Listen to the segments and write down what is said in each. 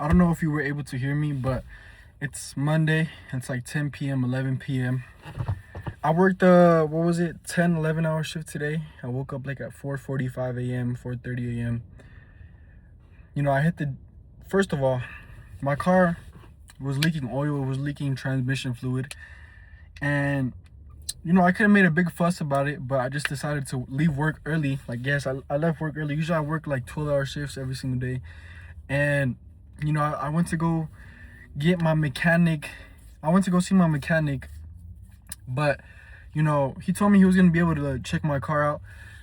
I don't know if you were able to hear me, but it's Monday. It's like 10 p.m., 11 p.m. I worked what was it, 10, 11 hour shift today. I woke up like at 4:45 a.m., 4:30 a.m. I hit the first of all, my car was leaking oil, it was leaking transmission fluid, and I could have made a big fuss about it, but I just decided to leave work early. Like, yes, I left work early. Usually I work like 12-hour shifts every single day. And I went to go get my mechanic. I went to go see my mechanic, but he told me he was gonna be able to check my car out,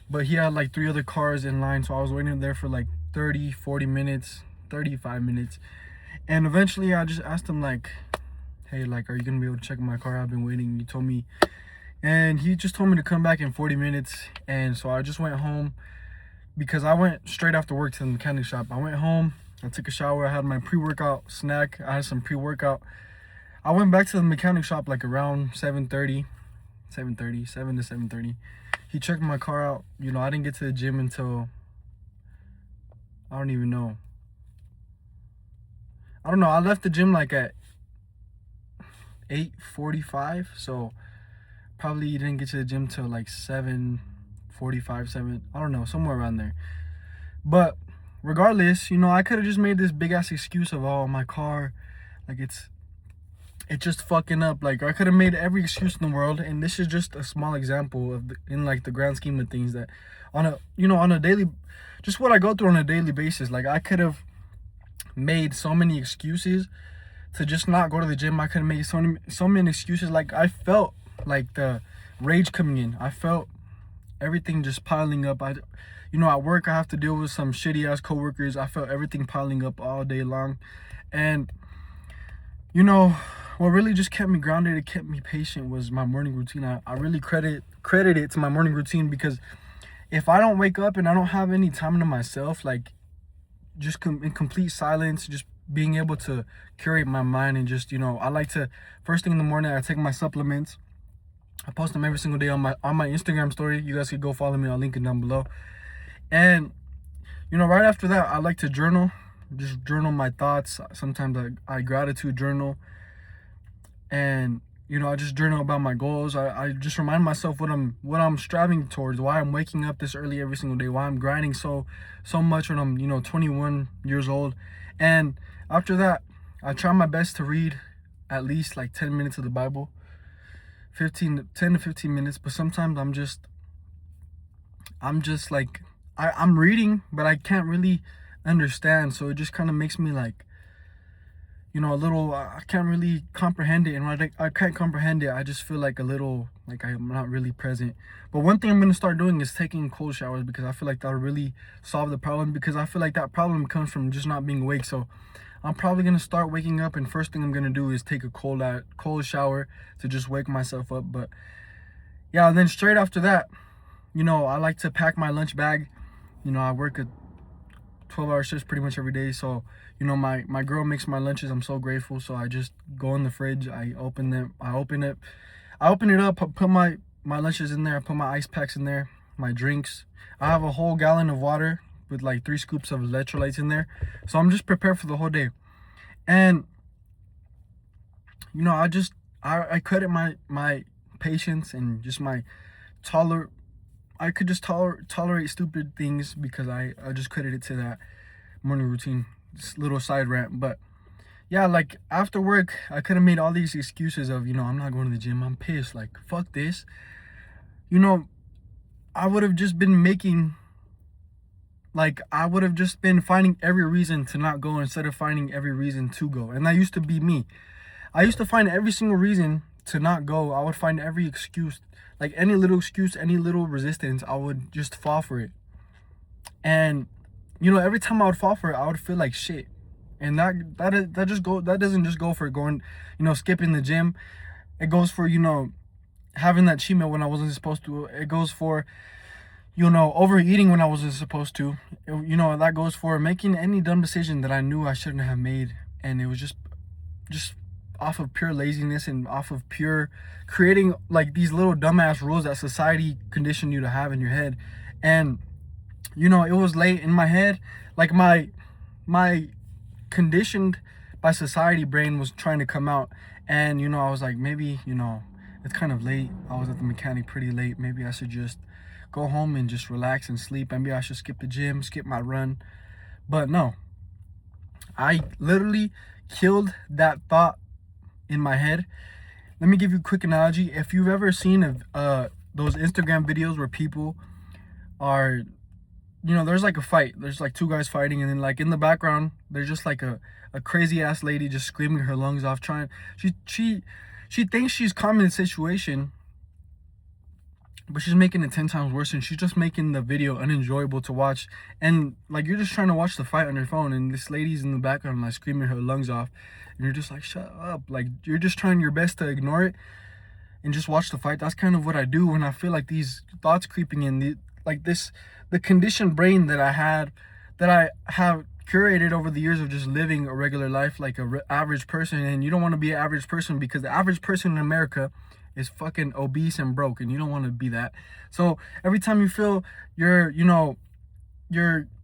but he had like three other cars in line, so I was waiting there for like 30, 40 minutes, 35 minutes. And eventually I just asked him, like, hey, like, are you gonna be able to check my car out? I've been waiting. He just told me to come back in 40 minutes. And so I just went home because I went straight after work to the mechanic shop. I went home, I took a shower, I had my pre-workout snack, I had some pre-workout. I went back to the mechanic shop like around 7:30, 7:30, 7 to 7:30. He checked my car out. I didn't get to the gym until, I don't even know. I don't know. I left the gym like at 8:45, so probably didn't get to the gym till like 7:45, 7. I don't know, somewhere around there. But regardless, I could have just made this big ass excuse of, oh, my car, like it's just fucking up. Like, I could have made every excuse in the world, and this is just a small example of in like the grand scheme of things that on a daily, just what I go through on a daily basis. Like, I could have made so many excuses to just not go to the gym. I could have made so many excuses. Like, I felt like the rage coming in. I felt everything just piling up. At work I have to deal with some shitty ass coworkers. I felt everything piling up all day long. And what really just kept me grounded, it kept me patient, was my morning routine. I really credit it to my morning routine, because if I don't wake up and I don't have any time to myself, like just in complete silence, just being able to curate my mind, and just I like to, first thing in the morning, I take my supplements. I post them every single day on my Instagram story. You guys could go follow me. I'll link it down below. And right after that, I like to journal. Just journal my thoughts. Sometimes I gratitude journal. And I just journal about my goals. I just remind myself what I'm striving towards, why I'm waking up this early every single day, why I'm grinding so much when I'm 21 years old. And after that, I try my best to read at least like 10 minutes of the Bible. 10 to 15 minutes. But sometimes I'm just like, I'm reading, but I can't really understand. So it just kind of makes me like, a little, I can't really comprehend it. And when I can't comprehend it, I just feel like a little, like I'm not really present. But one thing I'm going to start doing is taking cold showers, because I feel like that'll really solve the problem, because I feel like that problem comes from just not being awake. So I'm probably going to start waking up, and first thing I'm going to do is take a cold shower to just wake myself up. But yeah, and then straight after that, I like to pack my lunch bag. I work a 12-hour shifts pretty much every day. So, my girl makes my lunches. I'm so grateful. So I just go in the fridge, I open it up, put my lunches in there, I put my ice packs in there, my drinks. I have a whole gallon of water with like 3 scoops of electrolytes in there. So I'm just prepared for the whole day. And, I credit my patience and just my I could just tolerate stupid things, because I just credit it to that morning routine. This little side rant. But yeah, like after work, I could have made all these excuses of, I'm not going to the gym, I'm pissed, like fuck this. I would have just been finding every reason to not go instead of finding every reason to go. And that used to be me. I used to find every single reason to not go. I would find every excuse, like any little excuse, any little resistance, I would just fall for it. And every time I would fall for it, I would feel like shit. And that doesn't just go for going, skipping the gym. It goes for having that cheat meal when I wasn't supposed to. It goes for overeating when I wasn't supposed to. That goes for making any dumb decision that I knew I shouldn't have made. And it was just off of pure laziness, and off of pure creating like these little dumbass rules that society conditioned you to have in your head. And it was late in my head, like my conditioned by society brain was trying to come out. And I was like, maybe it's kind of late, I was at the mechanic pretty late, maybe I should just go home and just relax and sleep. Maybe I should skip the gym, skip my run. But no, I literally killed that thought in my head. Let me give you a quick analogy. If you've ever seen those Instagram videos where people are, there's like a fight, there's like two guys fighting, and then like in the background there's just like a crazy ass lady just screaming her lungs off, trying, she thinks she's calming the situation, but she's making it 10 times worse, and she's just making the video unenjoyable to watch. And like, you're just trying to watch the fight on your phone, and this lady's in the background like screaming her lungs off, and you're just like, shut up. Like, you're just trying your best to ignore it and just watch the fight. That's kind of what I do when I feel like these thoughts creeping in, the conditioned brain that I have curated over the years of just living a regular life like a average person. And you don't want to be an average person, because the average person in America is fucking obese and broke, and you don't want to be that. So every time you feel your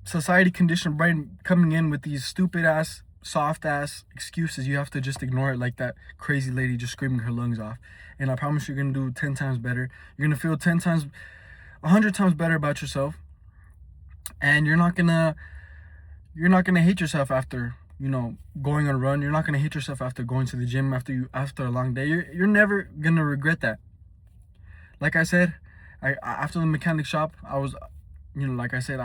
society conditioned brain coming in with these stupid ass, soft ass excuses, you have to just ignore it, like that crazy lady just screaming her lungs off. And I promise you're gonna do 10 times better. You're gonna feel 100 times better about yourself, and you're not gonna hate yourself after going on a run. You're not gonna hate yourself after going to the gym after a long day. You're never gonna regret that. Like I said, after the mechanic shop, I was, like I said,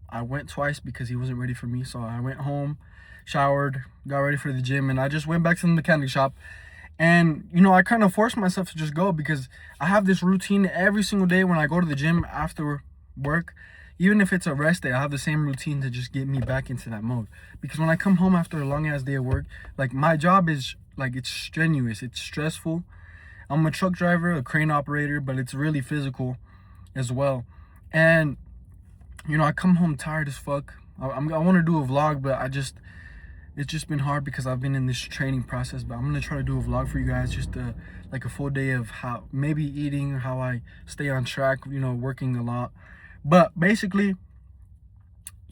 I went twice because he wasn't ready for me. So I went home, showered, got ready for the gym, and I just went back to the mechanic shop. And I kind of forced myself to just go, because I have this routine every single day when I go to the gym after work. Even if it's a rest day, I have the same routine to just get me back into that mode. Because when I come home after a long ass day of work, like, my job is like, it's strenuous, it's stressful. I'm a truck driver, a crane operator, but it's really physical as well. And I come home tired as fuck. I want to do a vlog, but it's just been hard because I've been in this training process. But I'm gonna try to do a vlog for you guys, just like a full day of how, maybe eating, how I stay on track, working a lot. But basically,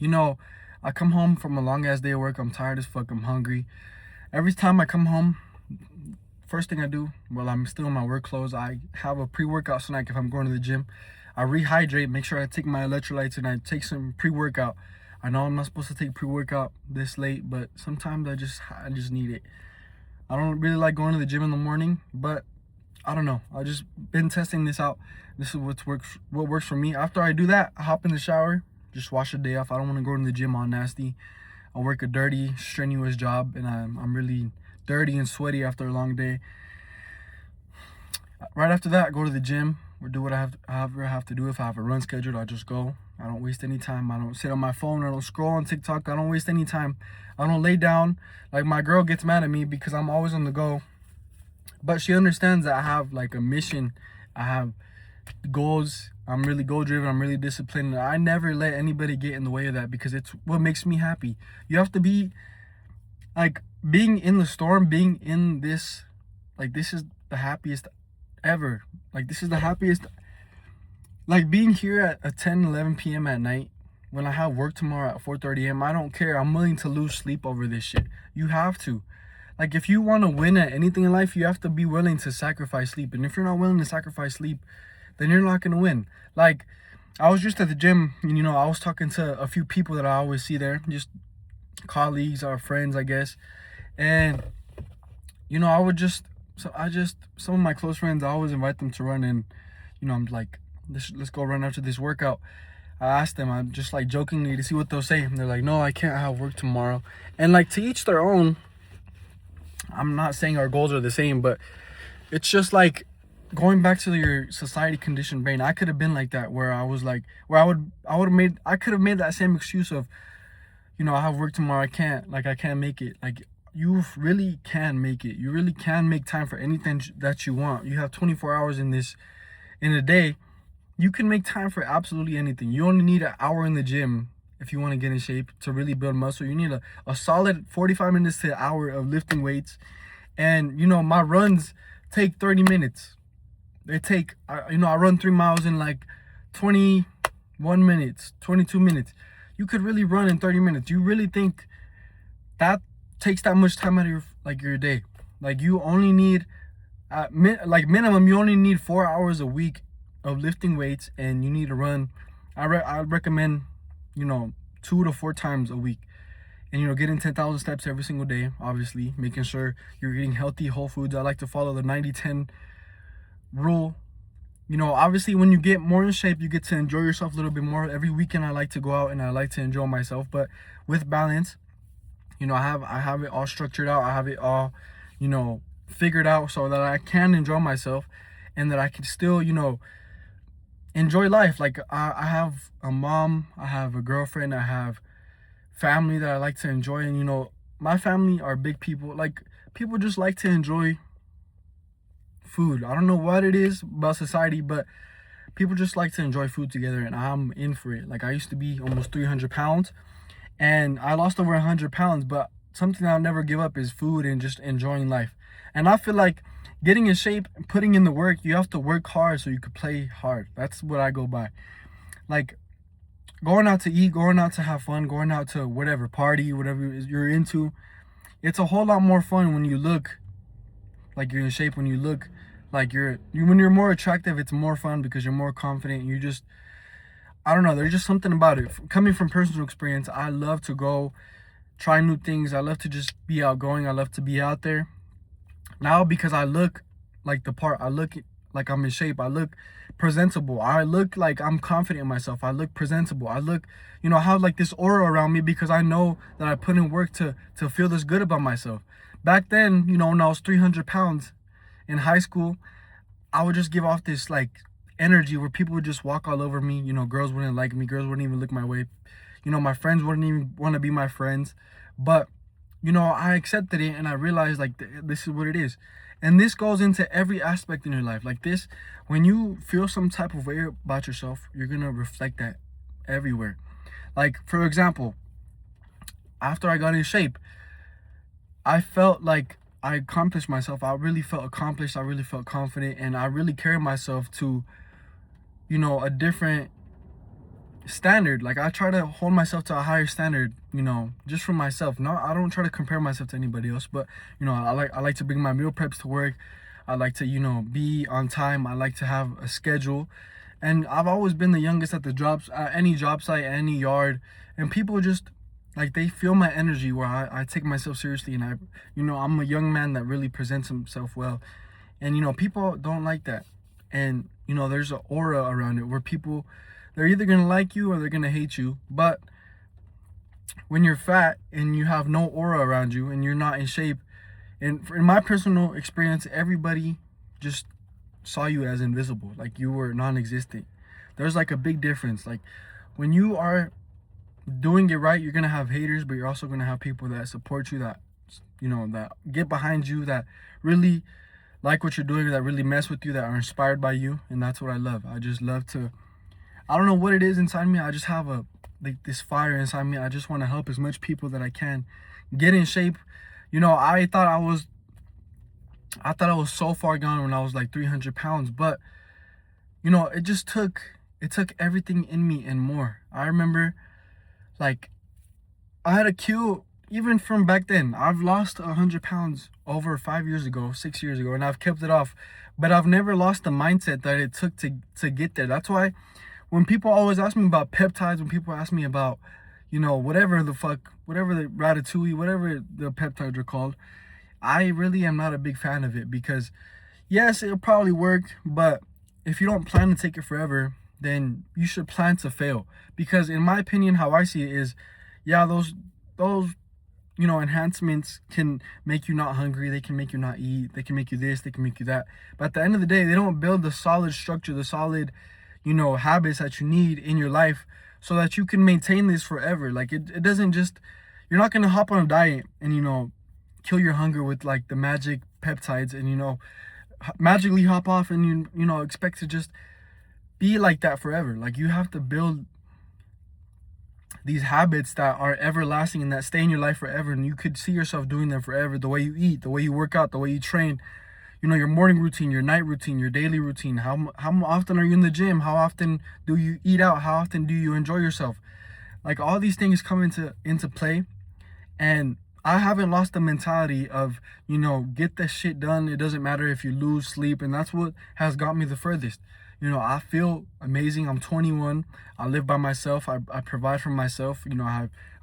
I come home from a long ass day of work, I'm tired as fuck, I'm hungry. Every time I come home, first thing I do, while I'm still in my work clothes, I have a pre-workout snack if I'm going to the gym. I rehydrate, make sure I take my electrolytes, and I take some pre-workout. I know I'm not supposed to take pre-workout this late, but sometimes I just need it. I don't really like going to the gym in the morning, but I don't know. I just been testing this out. This is what works for me. After I do that, I hop in the shower, just wash the day off. I don't want to go to the gym all nasty. I work a dirty, strenuous job, and I'm really dirty and sweaty after a long day. Right after that, I go to the gym or do what I have to do. If I have a run scheduled, I just go. I don't waste any time. I don't sit on my phone. I don't scroll on TikTok. I don't waste any time. I don't lay down. Like, my girl gets mad at me because I'm always on the go. But she understands that I have like a mission. I have goals. I'm really goal driven. I'm really disciplined. I never let anybody get in the way of that, because it's what makes me happy. You have to be like, being in the storm, being in this, like, this is the happiest ever. Like, this is the happiest. Like, being here at 10, 11 p.m. at night when I have work tomorrow at 4:30 a.m. I don't care. I'm willing to lose sleep over this shit. You have to. Like, if you want to win at anything in life, you have to be willing to sacrifice sleep. And if you're not willing to sacrifice sleep, then you're not going to win. Like, I was just at the gym, and, I was talking to a few people that I always see there, just colleagues or friends, I guess. And, some of my close friends, I always invite them to run, and, I'm like, let's go run after this workout. I asked them, I'm just like jokingly, to see what they'll say. And they're like, no, I can't have work tomorrow. And like, to each their own. I'm not saying our goals are the same, but it's just like going back to your society conditioned brain. I could have been like that, where I was like, where I could have made that same excuse of, I have work tomorrow, I can't make it. Like, you really can make it. You really can make time for anything that you want. You have 24 hours in a day. You can make time for absolutely anything. You only need an hour in the gym if you want to get in shape, to really build muscle. You need a solid 45 minutes to an hour of lifting weights. And, my runs take 30 minutes. They take, I run 3 miles in like 21 minutes, 22 minutes. You could really run in 30 minutes. You really think that takes that much time out of your day. Like you only need minimum you only need 4 hours a week of lifting weights, and you need to run. I recommend 2 to 4 times a week, and getting 10,000 steps every single day. Obviously, making sure you're eating healthy whole foods. I like to follow the 90-10 rule. Obviously, when you get more in shape, you get to enjoy yourself a little bit more. Every weekend I like to go out and I like to enjoy myself, but with balance. I have it all structured out. I have it all figured out, so that I can enjoy myself and that I can still enjoy life. Like I have a mom, I have a girlfriend, I have family that I like to enjoy. And my family are big people. Like, people just like to enjoy food. I don't know what it is about society, but people just like to enjoy food together, and I'm in for it. Like, I used to be almost 300 pounds, and I lost over 100 pounds, but something I'll never give up is food and just enjoying life. And I feel like getting in shape, putting in the work, you have to work hard so you could play hard. That's what I go by. Like, going out to eat, going out to have fun, going out to whatever party, whatever you're into, it's a whole lot more fun when you look like you're in shape, when you look like when you're more attractive. It's more fun because you're more confident. I don't know, there's just something about it. Coming from personal experience, I love to go try new things. I love to just be outgoing. I love to be out there. Now, because I look like the part, I look like I'm in shape, I look presentable, I look like I'm confident in myself, I look presentable, I look, I have like this aura around me because I know that I put in work to feel this good about myself. Back then, when I was 300 pounds in high school, I would just give off this like energy where people would just walk all over me. Girls wouldn't like me, girls wouldn't even look my way. My friends wouldn't even want to be my friends. But I accepted it, and I realized like this is what it is. And this goes into every aspect in your life. Like this, when you feel some type of way about yourself, you're going to reflect that everywhere. Like, for example, after I got in shape, I felt like I accomplished myself. I really felt accomplished. I really felt confident, and I really carried myself to, a different standard. Like, I try to hold myself to a higher standard, just for myself. No, I don't try to compare myself to anybody else, but I like to bring my meal preps to work. I like to be on time. I like to have a schedule, and I've always been the youngest at any job site, any yard, and people just like, they feel my energy where I take myself seriously, and I'm a young man that really presents himself well. And people don't like that. And there's an aura around it where people, they're either gonna like you or they're gonna hate you. But when you're fat and you have no aura around you and you're not in shape, and in my personal experience, everybody just saw you as invisible, like you were non-existent. There's like a big difference. Like, when you are doing it right, you're gonna have haters, but you're also gonna have people that support you, that that get behind you, that really like what you're doing, that really mess with you, that are inspired by you. And that's what I love. I just love to, I don't know what it is inside me. I just have this fire inside me. I just want to help as much people that I can get in shape. I thought I was so far gone when I was like 300 pounds, but it took everything in me and more. I remember, like, I had a cue even from back then. I've lost 100 pounds over 5 years ago, 6 years ago, and I've kept it off. But I've never lost the mindset that it took to get there. That's why when people always ask me about peptides, when people ask me about, whatever the ratatouille, whatever the peptides are called, I really am not a big fan of it, because yes, it'll probably work, but if you don't plan to take it forever, then you should plan to fail. Because in my opinion, how I see it is, yeah, those enhancements can make you not hungry, they can make you not eat, they can make you this, they can make you that. But at the end of the day, they don't build the solid structure, the solid, habits that you need in your life so that you can maintain this forever. Like, it doesn't just, you're not going to hop on a diet and, kill your hunger with like the magic peptides and, magically hop off and expect to just be like that forever. Like, you have to build these habits that are everlasting and that stay in your life forever, and you could see yourself doing them forever. The way you eat, the way you work out, the way you train, your morning routine, your night routine, your daily routine. How often are you in the gym? How often do you eat out? How often do you enjoy yourself? Like, all these things come into play. And I haven't lost the mentality of, get the shit done. It doesn't matter if you lose sleep. And that's what has got me the furthest. I feel amazing. I'm 21. I live by myself. I provide for myself.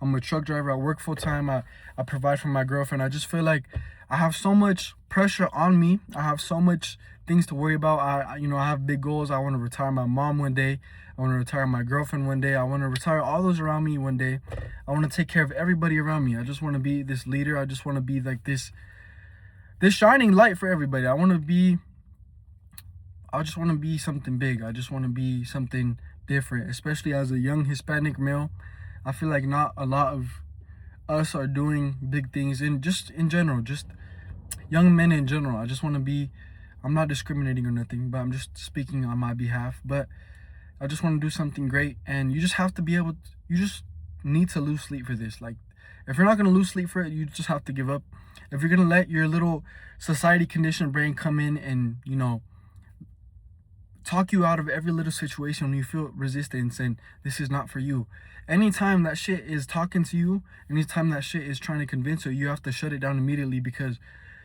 I'm a truck driver. I work full time. I provide for my girlfriend. I just feel like I have so much pressure on me. I have so much things to worry about. I have big goals. I want to retire my mom one day. I want to retire my girlfriend one day. I want to retire all those around me one day. I want to take care of everybody around me. I just want to be this leader. I just want to be like this shining light for everybody. I just want to be something big. I just want to be something different, especially as a young Hispanic male. I feel like not a lot of us are doing big things, and just in general, just young men in general. I just want to be, I'm not discriminating or nothing, but I'm just speaking on my behalf. But I just want to do something great, and you just have to be able to, you just need to lose sleep for this. Like, if you're not going to lose sleep for it, you just have to give up. If you're going to let your little society conditioned brain come in and, talk you out of every little situation when you feel resistance and this is not for you. Anytime that shit is talking to you, anytime that shit is trying to convince you, you have to shut it down immediately, because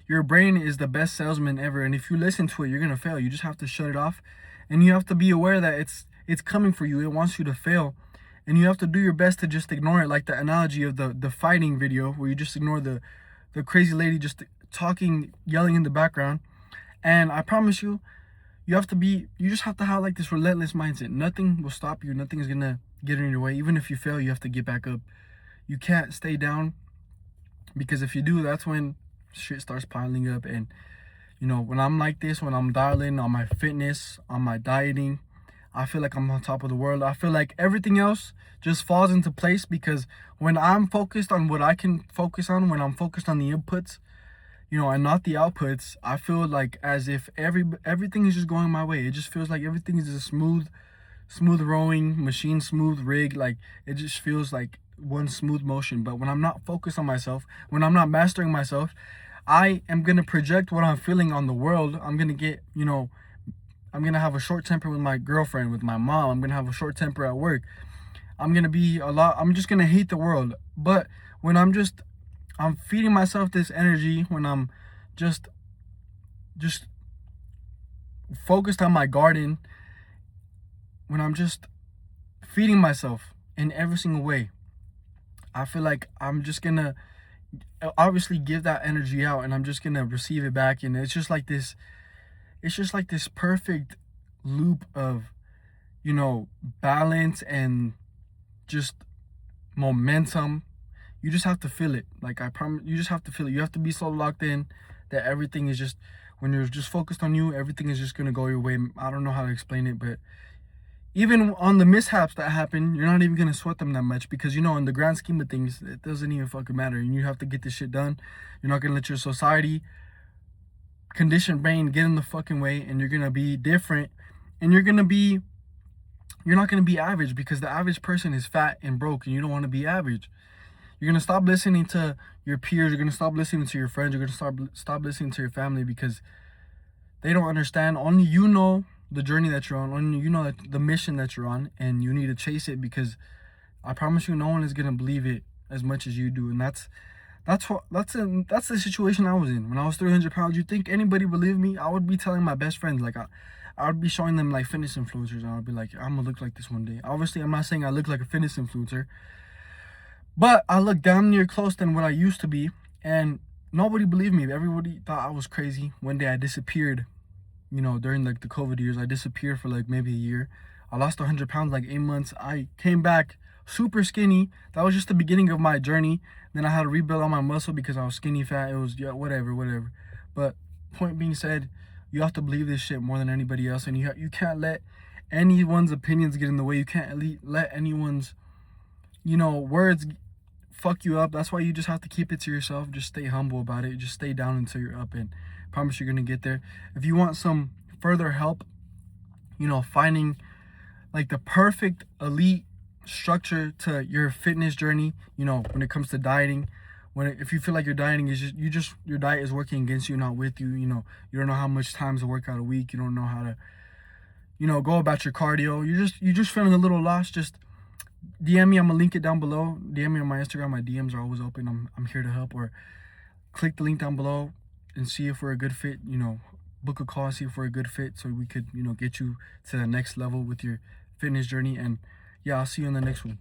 your brain is the best salesman ever. And if you listen to it, you're going to fail. You just have to shut it off. And you have to be aware that it's coming for you. It wants you to fail. And you have to do your best to just ignore it, like the analogy of the fighting video where you just ignore the crazy lady just talking, yelling in the background. And I promise you, you just have to have like this relentless mindset. Nothing will stop you. Nothing is going to get in your way. Even if you fail, you have to get back up. You can't stay down, because if you do, that's when shit starts piling up. And, when I'm like this, when I'm dialing on my fitness, on my dieting, I feel like I'm on top of the world. I feel like everything else just falls into place, because when I'm focused on what I can focus on, when I'm focused on the inputs, and not the outputs, I feel like as if everything is just going my way. It just feels like everything is a smooth rowing machine, smooth rig. Like, it just feels like one smooth motion. But when I'm not focused on myself, when I'm not mastering myself, I am going to project what I'm feeling on the world. I'm going to get, I'm going to have a short temper with my girlfriend, with my mom. I'm going to have a short temper at work. I'm just going to hate the world. But when I'm feeding myself this energy, when I'm just focused on my garden, when I'm just feeding myself in every single way, I feel like I'm just going to obviously give that energy out, and I'm just going to receive it back. And it's just like this perfect loop of, balance and just momentum. You just have to feel it. Like, I promise, you just have to feel it. You have to be so locked in that everything is just, when you're just focused on you, everything is just going to go your way. I don't know how to explain it, but even on the mishaps that happen, you're not even going to sweat them that much, because, in the grand scheme of things, it doesn't even fucking matter. And you have to get this shit done. You're not going to let your society conditioned brain get in the fucking way, and you're going to be different. And you're not going to be average, because the average person is fat and broke, and you don't want to be average. You're going to stop listening to your peers. You're going to stop listening to your friends. You're going to stop listening to your family, because they don't understand. Only you know the journey that you're on. Only you know the mission that you're on, and you need to chase it, because I promise you, no one is going to believe it as much as you do. And that's the situation I was in. When I was 300 pounds, you think anybody believed me? I would be telling my best friends, like, I would be showing them like fitness influencers, and I would be like, I'm going to look like this one day. Obviously, I'm not saying I look like a fitness influencer, but I look damn near close than what I used to be, and nobody believed me. Everybody thought I was crazy. One day I disappeared, during like the COVID years. I disappeared for like maybe a year. I lost 100 pounds, like 8 months. I came back super skinny. That was just the beginning of my journey. Then I had to rebuild all my muscle because I was skinny fat. It was, yeah, whatever. But point being said, you have to believe this shit more than anybody else, and you can't let anyone's opinions get in the way. You can't let anyone's, words fuck you up. That's why you just have to keep it to yourself. Just stay humble about it. Just stay down until you're up, and promise you're gonna get there. If you want some further help, finding like the perfect elite structure to your fitness journey, when it comes to dieting, if you feel like your dieting is your diet is working against you, not with you, you don't know how much times to work out a week, you don't know how to, go about your cardio, you're just feeling a little lost, just DM me. I'm gonna link it down below. DM me on my Instagram. My DMs are always open. I'm here to help. Or click the link down below and see if we're a good fit. You know, book a call, see if we're a good fit, so we could, you know, get you to the next level with your fitness journey. And yeah, I'll see you in the next one.